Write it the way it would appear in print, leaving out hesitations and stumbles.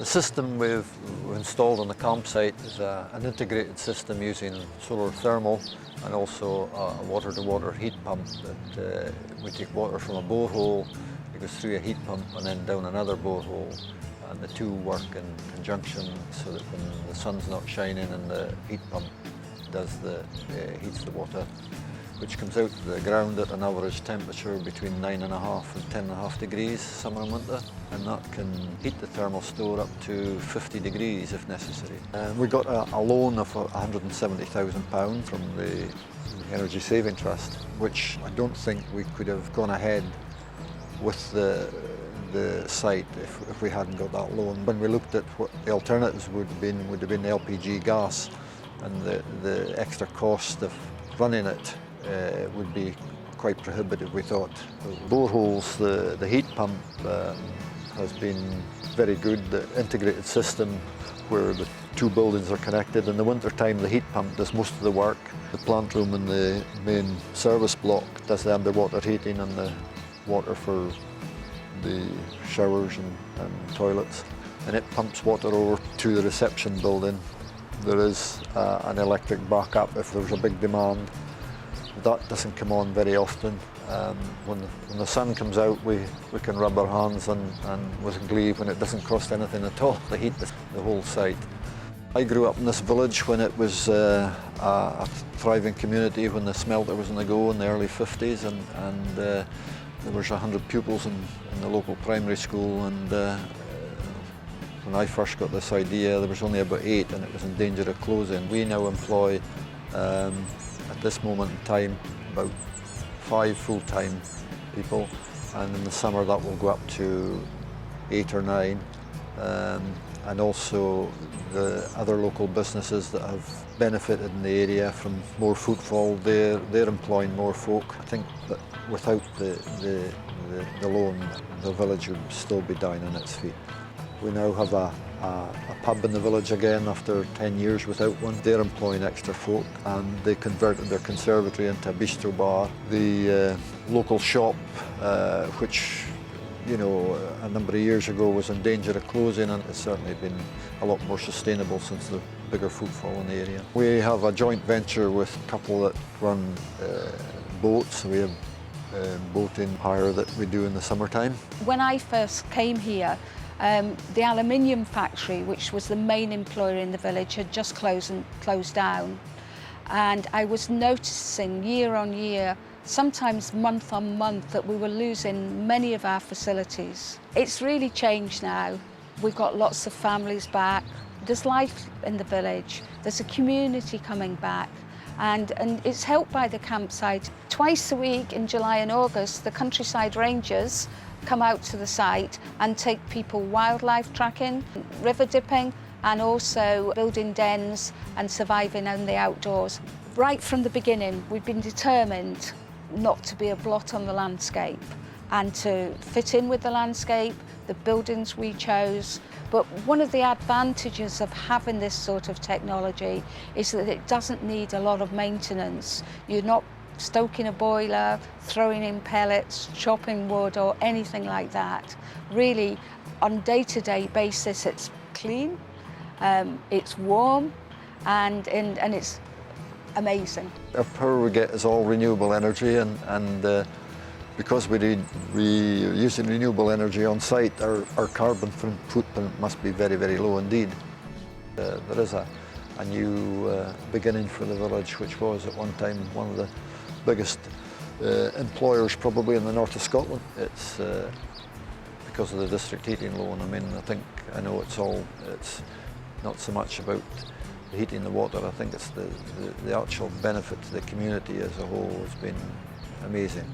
The system we've installed on the campsite is an integrated system using solar thermal and also a water-to-water heat pump that we take water from a borehole, it goes through a heat pump and then down another borehole, and the two work in conjunction so that when the sun's not shining and the heat pump heats the water, which comes out to the ground at an average temperature between 9.5 and 10.5 degrees summer and winter, and that can heat the thermal store up to 50 degrees if necessary. We got a loan of £170,000 from the Energy Saving Trust, which I don't think we could have gone ahead with the site if we hadn't got that loan. When we looked at what the alternatives would have been LPG gas, and the extra cost of running it would be quite prohibitive, we thought. Boreholes, the heat pump has been very good. The integrated system where the two buildings are connected. In the winter time, the heat pump does most of the work. The plant room in the main service block does the underwater heating and the water for the showers and toilets. And it pumps water over to the reception building. There is an electric backup if there's a big demand. That doesn't come on very often. When the sun comes out, we can rub our hands and with glee when it doesn't cost anything at all to heat the whole site. I grew up in this village when it was a thriving community, when the smelter was on the go in the early 50s, and there was 100 pupils in the local primary school, and when I first got this idea there was only about 8 and it was in danger of closing. We now employ at this moment in time about 5 full-time people, and in the summer that will go up to 8 or 9, and also the other local businesses that have benefited in the area from more footfall, they're employing more folk. I think that without the loan, the village would still be down on its feet. We now have a pub in the village again after 10 years without one. They're employing extra folk, and they converted their conservatory into a bistro bar. The local shop, which a number of years ago was in danger of closing, and it's certainly been a lot more sustainable since the bigger footfall in the area. We have a joint venture with a couple that run boats. We have boating hire that we do in the summertime. When I first came here, the aluminium factory, which was the main employer in the village, had just closed down. And I was noticing year on year, sometimes month on month, that we were losing many of our facilities. It's really changed now. We've got lots of families back. There's life in the village. There's a community coming back. And it's helped by the campsite. Twice a week in July and August, the Countryside Rangers come out to the site and take people wildlife tracking, river dipping, and also building dens and surviving in the outdoors. Right from the beginning, we've been determined not to be a blot on the landscape and to fit in with the landscape, the buildings we chose. But one of the advantages of having this sort of technology is that it doesn't need a lot of maintenance. You're not stoking a boiler, throwing in pellets, chopping wood or anything like that. Really, on a day-to-day basis, it's clean, it's warm, and it's amazing. Our power we get is all renewable energy, and because we're using renewable energy on site, our carbon footprint must be very, very low indeed. There is a new beginning for the village, which was at one time one of the biggest employers probably in the north of Scotland. It's because of the district heating loan. I mean, I know it's not so much about the heating the water. I think it's the actual benefit to the community as a whole has been amazing.